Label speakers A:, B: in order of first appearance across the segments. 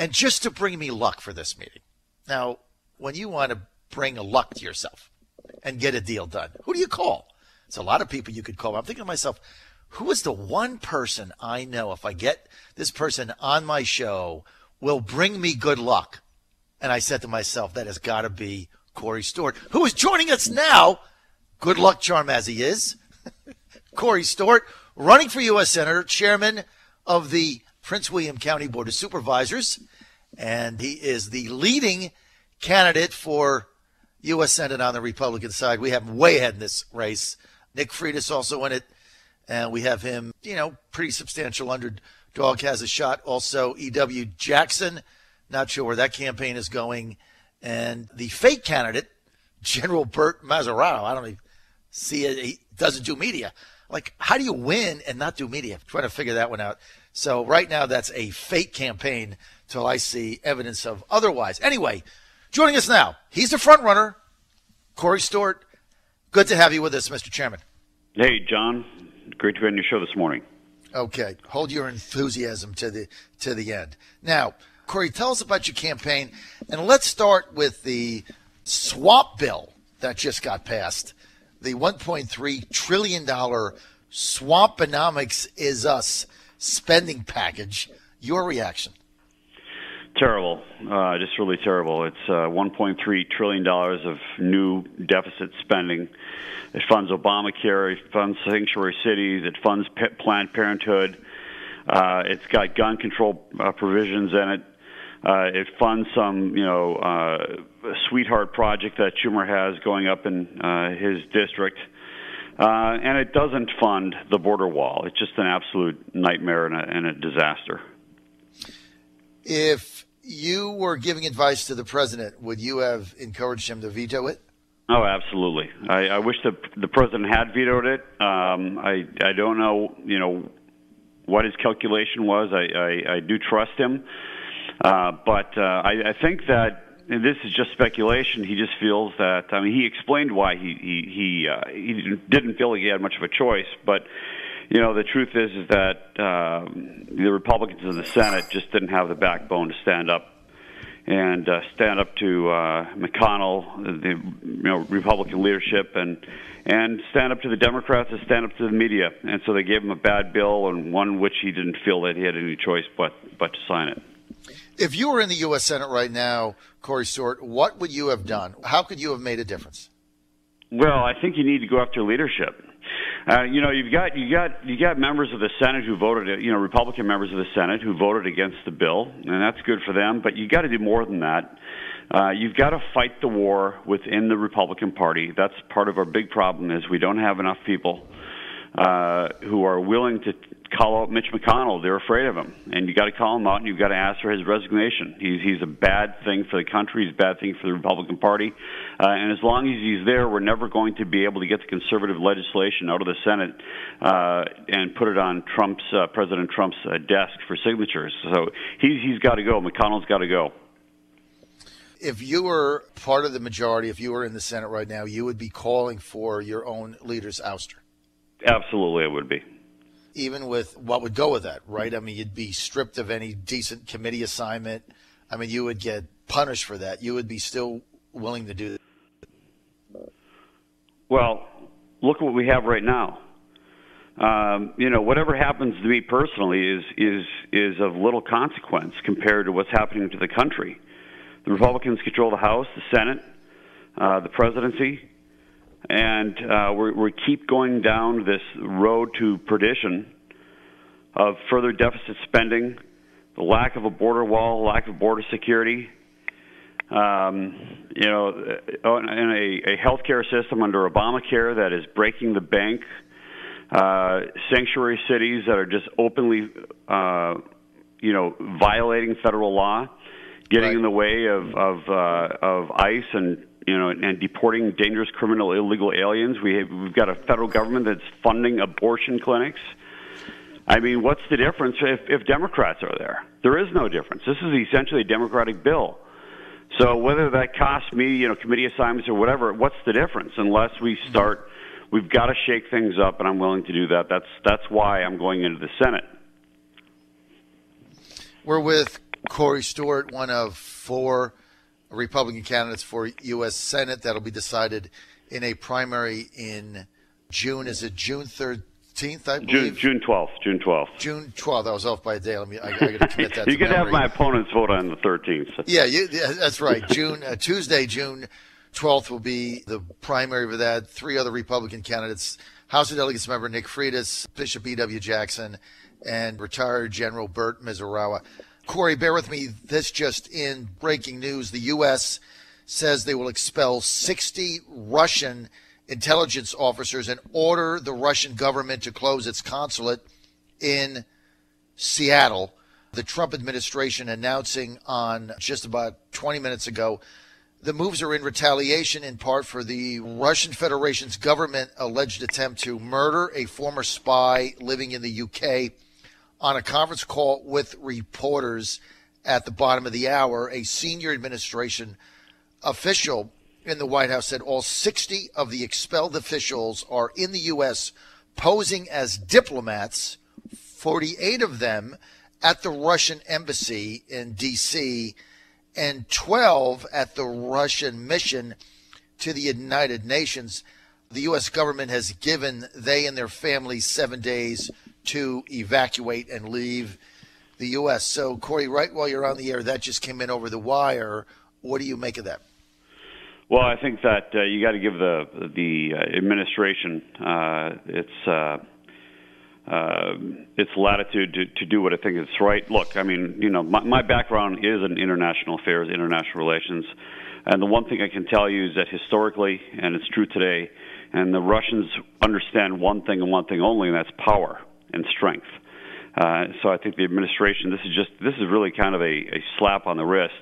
A: and just to bring me luck for this meeting. Now, when you want to bring a luck to yourself and get a deal done, who do you call? It's a lot of people you could call. I'm thinking to myself, who is the one person I know, if I get this person on my show, will bring me good luck? And I said to myself, that has got to be Corey Stewart, who is joining us now. Good luck charm as he is. Corey Stewart, running for U.S. Senator, chairman of the Prince William County Board of Supervisors, and he is the leading candidate for U.S. Senate on the Republican side. We have him way ahead in this race. Nick Freitas also in it. And we have him, pretty substantial underdog, has a shot. Also, E.W. Jackson, not sure where that campaign is going. And the fake candidate, General Burt Mazzarano, I don't even see it. He doesn't do media. Like, how do you win and not do media? I'm trying to figure that one out. So right now, that's a fake campaign till I see evidence of otherwise. Anyway, joining us now, he's the front runner, Corey Stewart. Good to have you with us, Mr. Chairman.
B: Hey, John. Great to be on your show this morning.
A: Okay. Hold your enthusiasm to the end. Now, Corey, tell us about your campaign, and let's start with the swap bill that just got passed, the $1.3 trillion Swampanomics is Us spending package. Your reaction?
B: Terrible. Just really terrible. It's $1.3 trillion of new deficit spending. It funds Obamacare. It funds sanctuary cities. It funds Planned Parenthood. It's got gun control provisions in it. It funds some, sweetheart project that Schumer has going up in his district. And it doesn't fund the border wall. It's just an absolute nightmare and a disaster.
A: If you were giving advice to the president, would you have encouraged him to veto it?
B: Oh, absolutely. I wish the president had vetoed it. I don't know, what his calculation was. I do trust him. But I think that, and this is just speculation, he just feels that, he explained why he didn't feel like he had much of a choice, but the truth is that the Republicans in the Senate just didn't have the backbone to stand up to McConnell, the Republican leadership, and stand up to the Democrats and stand up to the media. And so they gave him a bad bill, and one which he didn't feel that he had any choice but to sign it.
A: If you were in the U.S. Senate right now, Corey Stewart, what would you have done? How could you have made a difference?
B: Well, I think you need to go after leadership. You've got members of the Senate who voted, Republican members of the Senate who voted against the bill, and that's good for them. But you got to do more than that. You've got to fight the war within the Republican Party. That's part of our big problem is we don't have enough people who are willing to call out Mitch McConnell. They're afraid of him, and you got to call him out, and you've got to ask for his resignation. He's a bad thing for the country. He's a bad thing for the Republican Party, and as long as he's there, we're never going to be able to get the conservative legislation out of the Senate and put it on President Trump's desk for signatures. So he's got to go. McConnell's got to go.
A: If you were part of the majority, if you were in the Senate right now, you would be calling for your own leader's ouster.
B: Absolutely, it would be.
A: Even with what would go with that, right? You'd be stripped of any decent committee assignment. You would get punished for that. You would be still willing to do that.
B: Well, look at what we have right now. Whatever happens to me personally is of little consequence compared to what's happening to the country. The Republicans control the House, the Senate, the presidency. And we keep going down this road to perdition of further deficit spending, the lack of a border wall, lack of border security, in a healthcare system under Obamacare that is breaking the bank, sanctuary cities that are just openly, violating federal law, getting in the way of ICE and deporting dangerous criminal illegal aliens. We've got a federal government that's funding abortion clinics. What's the difference if Democrats are there? There is no difference. This is essentially a Democratic bill. So whether that costs me, committee assignments or whatever, what's the difference? Unless we start, we've got to shake things up, and I'm willing to do that. That's why I'm going into the Senate.
A: We're with Corey Stewart, one of 4 Republican candidates for U.S. Senate. That'll be decided in a primary in June. Is it June 13th, I believe?
B: June 12th. June 12th.
A: June 12th. I was off by a day. I got to commit that
B: You
A: to
B: can have
A: memory.
B: my opponent's vote on the 13th.
A: Yeah, that's right. Tuesday, June 12th will be the primary for that. 3 other Republican candidates, House of Delegates member Nick Freitas, Bishop E.W. Jackson, and retired General Burt Mizrawa. Corey, bear with me. This just in breaking news. The U.S. says they will expel 60 Russian intelligence officers and order the Russian government to close its consulate in Seattle. The Trump administration announcing on just about 20 minutes ago, the moves are in retaliation in part for the Russian Federation's government alleged attempt to murder a former spy living in the UK. On a conference call with reporters at the bottom of the hour, a senior administration official in the White House said all 60 of the expelled officials are in the U.S. posing as diplomats, 48 of them at the Russian embassy in D.C., and 12 at the Russian mission to the United Nations. The U.S. government has given they and their families 7 days to evacuate and leave the U.S. So, Corey, right while you're on the air, that just came in over the wire. What do you make of that?
B: Well, I think that you got to give the administration its latitude to do what I think is right. Look, I mean, my background is in international affairs, international relations, and the one thing I can tell you is that historically, and it's true today, and the Russians understand one thing and one thing only, and that's power and strength. So I think the administration, this is really kind of a slap on the wrist.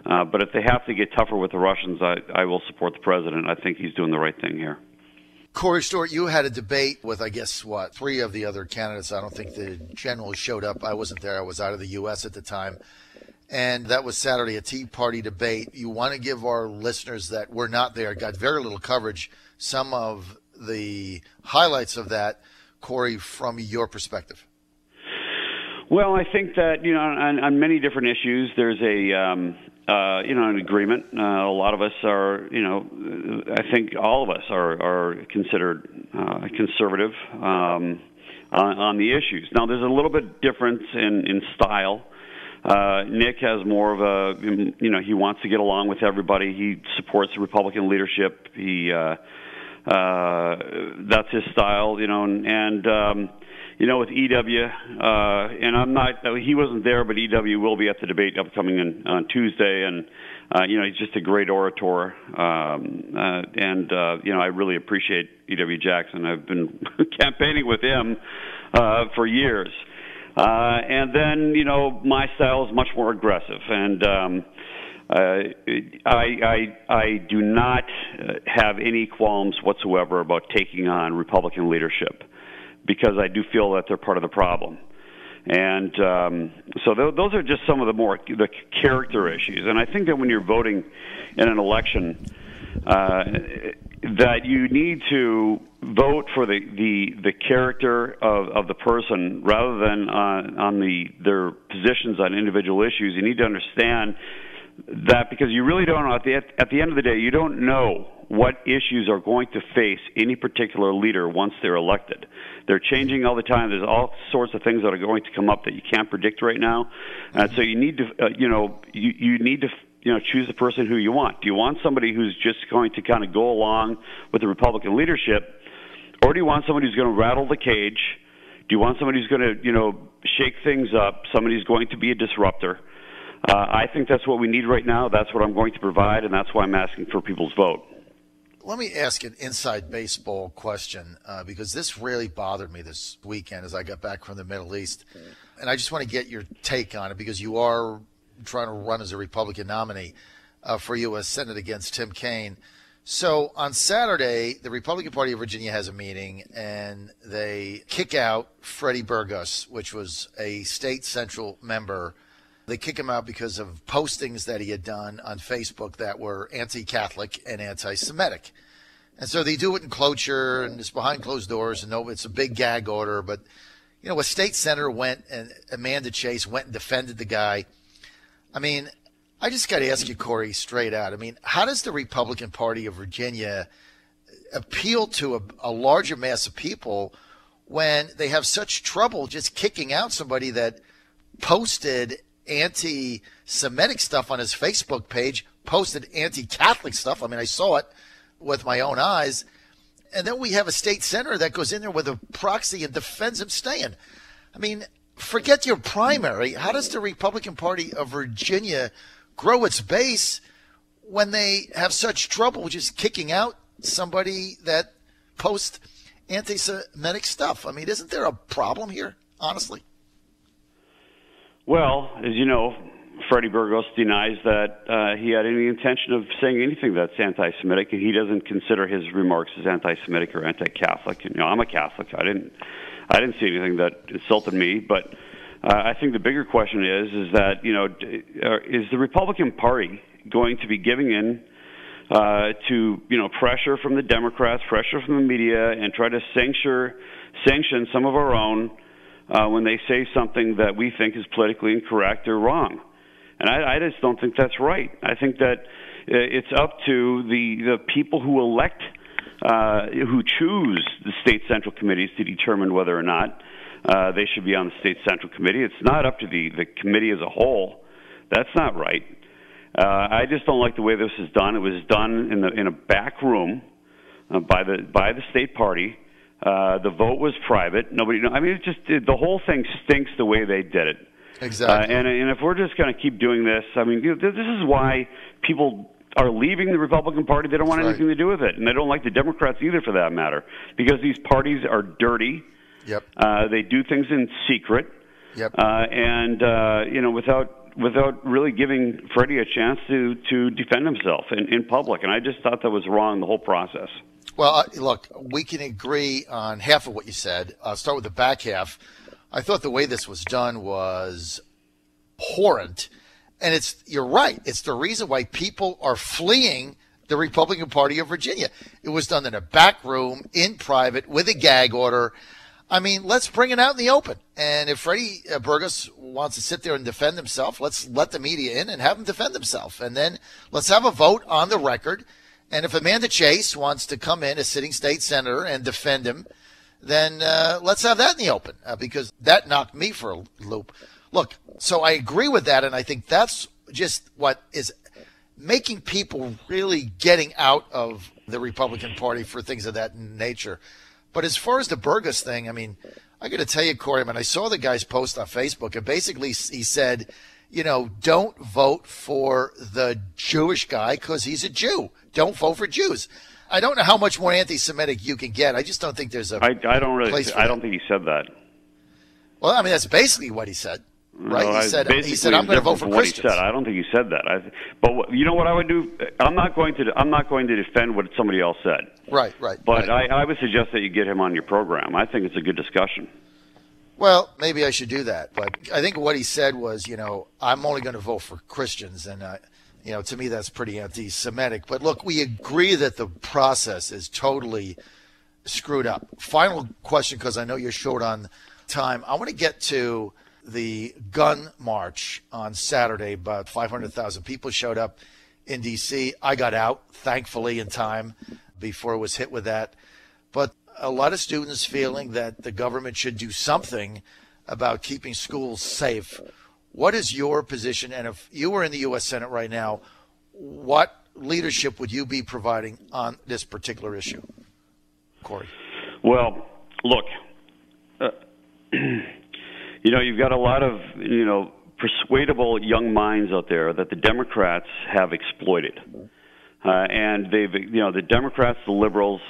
B: But if they have to get tougher with the Russians, I will support the president. I think he's doing the right thing here.
A: Corey Stewart, you had a debate with, I guess, 3 of the other candidates. I don't think the general showed up. I wasn't there. I was out of the U.S. at the time. And that was Saturday, a Tea Party debate. You want to give our listeners that were not there, got very little coverage, some of the highlights of that, Corey, from your perspective.
B: Well, I think that, on many different issues, there's an agreement. A lot of us are, I think all of us are considered conservative on the issues. Now, there's a little bit difference in style. Nick has more of a, he wants to get along with everybody. He supports the Republican leadership. That's his style, with EW, and he wasn't there, but EW will be at the debate upcoming on Tuesday, and, he's just a great orator, I really appreciate EW Jackson. I've been campaigning with him for years. And then, my style is much more aggressive, and I do not have any qualms whatsoever about taking on Republican leadership, because I do feel that they're part of the problem. And so those are just some of the character issues. And I think that when you're voting in an election, that you need to vote for the character of the person rather than on their positions on individual issues. You need to understand that, because you really don't know, at the end of the day, you don't know what issues are going to face any particular leader once they're elected. They're changing all the time. There's all sorts of things that are going to come up that you can't predict right now. And so you need to, you need to, choose the person who you want. Do you want somebody who's just going to kind of go along with the Republican leadership, or do you want somebody who's going to rattle the cage? Do you want somebody who's going to, shake things up, somebody who's going to be a disruptor? I think that's what we need right now. That's what I'm going to provide, and that's why I'm asking for people's vote.
A: Let me ask an inside baseball question, because this really bothered me this weekend as I got back from the Middle East. And I just want to get your take on it, because you are trying to run as a Republican nominee for U.S. Senate against Tim Kaine. So on Saturday, the Republican Party of Virginia has a meeting, and they kick out Freddie Burgos, which was a state central member. They kick him out because of postings that he had done on Facebook that were anti-Catholic and anti-Semitic. And so they do it in cloture, and it's behind closed doors, and it's a big gag order. But, a state senator went, and Amanda Chase went and defended the guy. I mean, I just got to ask you, Corey, straight out. I mean, how does the Republican Party of Virginia appeal to a larger mass of people when they have such trouble just kicking out somebody that posted anti-Semitic stuff on his Facebook page, posted anti-Catholic stuff? I mean, I saw it with my own eyes. And then we have a state senator that goes in there with a proxy and defends him staying. I mean, forget your primary. How does the Republican Party of Virginia grow its base when they have such trouble just kicking out somebody that posts anti-Semitic stuff? I mean, isn't there a problem here, honestly?
B: Well, as you know, Freddie Burgos denies that he had any intention of saying anything that's anti-Semitic, and he doesn't consider his remarks as anti-Semitic or anti-Catholic. You know, I'm a Catholic. I didn't see anything that insulted me, but I think the bigger question is that, you know, is the Republican Party going to be giving in to, you know, pressure from the Democrats, pressure from the media, and try to sanction some of our own when they say something that we think is politically incorrect or wrong? And I just don't think that's right. I think that it's up to the people who elect, who choose the state central committees to determine whether or not they should be on the state central committee. It's not up to the committee as a whole. That's not right. I just don't like the way this is done. It was done in a back room by the state party. The vote was private. Nobody. I mean, the whole thing stinks the way they did it.
A: Exactly.
B: And if we're just going to keep doing this, I mean, this is why people are leaving the Republican Party. They don't want anything to do with it, and they don't like the Democrats either, for that matter, because these parties are dirty.
A: Yep.
B: They do things in secret.
A: Yep.
B: And you know, without really giving Freddie a chance to defend himself in public, and I just thought that was wrong, the whole process.
A: Well, look, we can agree on half of what you said. I'll start with the back half. I thought the way this was done was abhorrent. And you're right. It's the reason why people are fleeing the Republican Party of Virginia. It was done in a back room, in private, with a gag order. I mean, let's bring it out in the open. And if Freddie Burgos wants to sit there and defend himself, let's let the media in and have him defend himself. And then let's have a vote on the record. And if Amanda Chase wants to come in as sitting state senator and defend him, then let's have that in the open, because that knocked me for a loop. Look, so I agree with that, and I think that's just what is making people really getting out of the Republican Party for things of that nature. But as far as the Burgos thing, I mean, I got to tell you, Corey, when I saw the guy's post on Facebook, and basically he said, you know, don't vote for the Jewish guy because he's a Jew. Don't vote for Jews. I don't know how much more anti-Semitic you can get. I just don't think there's a
B: I don't think he said that.
A: Well, I mean, that's basically what he said, right?
B: No,
A: he said I'm going to vote for Christians.
B: I don't think he said that. But you know what I would do? I'm not going to defend what somebody else said.
A: Right.
B: But right. I would suggest that you get him on your program. I think it's a good discussion.
A: Well, maybe I should do that. But I think what he said was, you know, I'm only going to vote for Christians, and you know, to me, that's pretty anti-Semitic. But look, we agree that the process is totally screwed up. Final question, because I know you're short on time. I want to get to the gun march on Saturday. About 500,000 people showed up in D.C. I got out, thankfully, in time before it was hit with that. But a lot of students feeling that the government should do something about keeping schools safe. What is your position? And if you were in the U.S. Senate right now, what leadership would you be providing on this particular issue? Corey.
B: Well, look, you know, you've got a lot of, you know, persuadable young minds out there that the Democrats have exploited. And they've, you know, the Democrats, the liberals,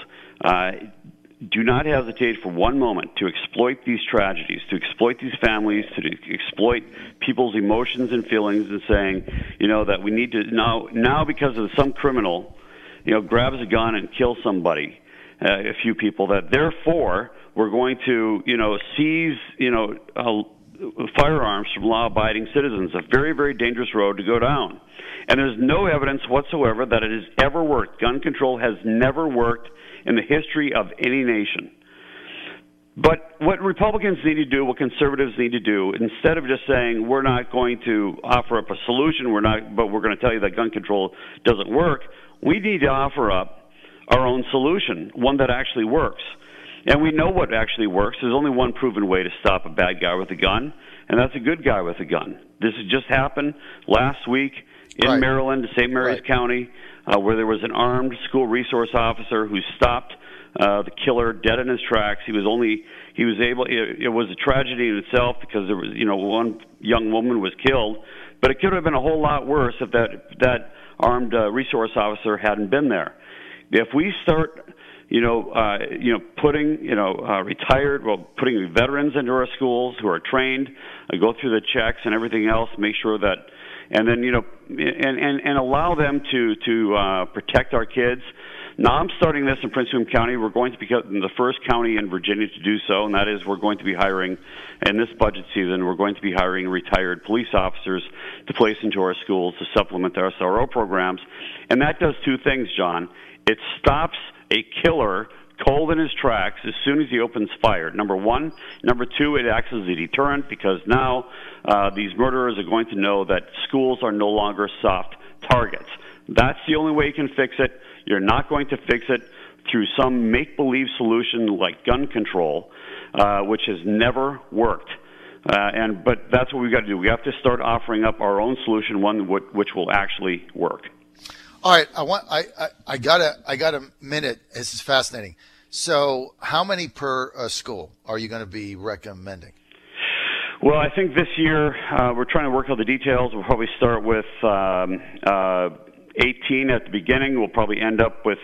B: do not hesitate for one moment to exploit these tragedies, to exploit these families, to exploit people's emotions and feelings, and saying, you know, that we need to now because of some criminal, you know, grabs a gun and kills somebody, a few people, that therefore we're going to, you know, seize, you know, firearms from law-abiding citizens. A very, very dangerous road to go down. And there's no evidence whatsoever that it has ever worked. Gun control has never worked in the history of any nation. But what Republicans need to do, what conservatives need to do, instead of just saying we're not going to offer up a solution, but we're going to tell you that gun control doesn't work, we need to offer up our own solution, one that actually works. And we know what actually works. There's only one proven way to stop a bad guy with a gun, and that's a good guy with a gun. This has just happened last week in Maryland, St. Mary's County, where there was an armed school resource officer who stopped the killer dead in his tracks. It was a tragedy in itself because there was, one young woman was killed, but it could have been a whole lot worse if that armed resource officer hadn't been there. If we start putting veterans into our schools who are trained, go through the checks and everything else, make sure that, and then and allow them to protect our kids. Now, I'm starting this in Prince William County. We're going to be the first county in Virginia to do so, and that is we're going to be hiring, in this budget season, we're going to be hiring retired police officers to place into our schools to supplement our SRO programs. And that does two things, John. It stops a killer cold in his tracks as soon as he opens fire, number one. Number two, it acts as a deterrent because now these murderers are going to know that schools are no longer soft targets. That's the only way you can fix it. You're not going to fix it through some make-believe solution like gun control, which has never worked. But that's what we've got to do. We have to start offering up our own solution, one which will actually work.
A: All right, I got a minute. This is fascinating. So, how many per school are you going to be recommending?
B: Well, I think this year we're trying to work out the details. We'll probably start with 18 at the beginning. We'll probably end up with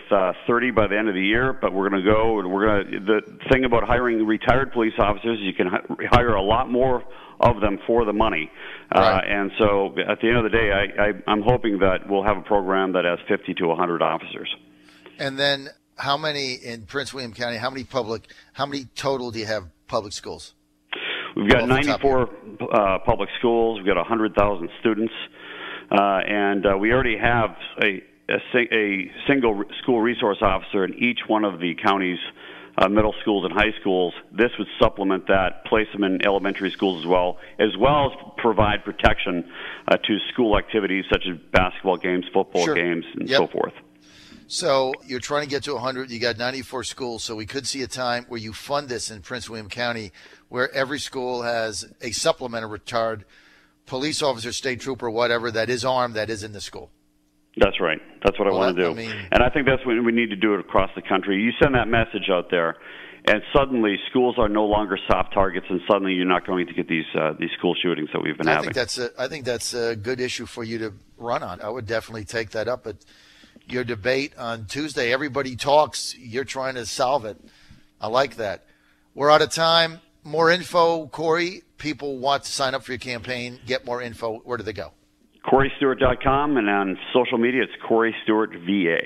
B: 30 by the end of the year. But we're going to go, and the thing about hiring retired police officers is you can hire a lot more of them for the money. And so at the end of the day, I'm hoping that we'll have a program that has 50 to 100 officers. And
A: then how many in Prince William County, how many total do you have public schools?
B: We've got 94 public schools. We've got 100,000 students. And we already have a single school resource officer in each one of the county's middle schools and high schools. This would supplement that, place them in elementary schools as well as provide protection to school activities such as basketball games, football games, and so forth.
A: So you're trying to get to 100. You got 94 schools. So we could see a time where you fund this in Prince William County where every school has a supplemental retired police officer, state trooper, whatever, that is armed, that is in the school.
B: That's right. That's what I want to do. And I think that's what we need to do it across the country. You send that message out there, and suddenly schools are no longer soft targets, and suddenly you're not going to get these school shootings that we've been having.
A: I think that's a good issue for you to run on. I would definitely take that up at your debate on Tuesday. Everybody talks. You're trying to solve it. I like that. We're out of time. More info, Corey. People want to sign up for your campaign, get more info. Where do they go?
B: CoreyStewart.com, and on social media, it's Corey Stewart VA.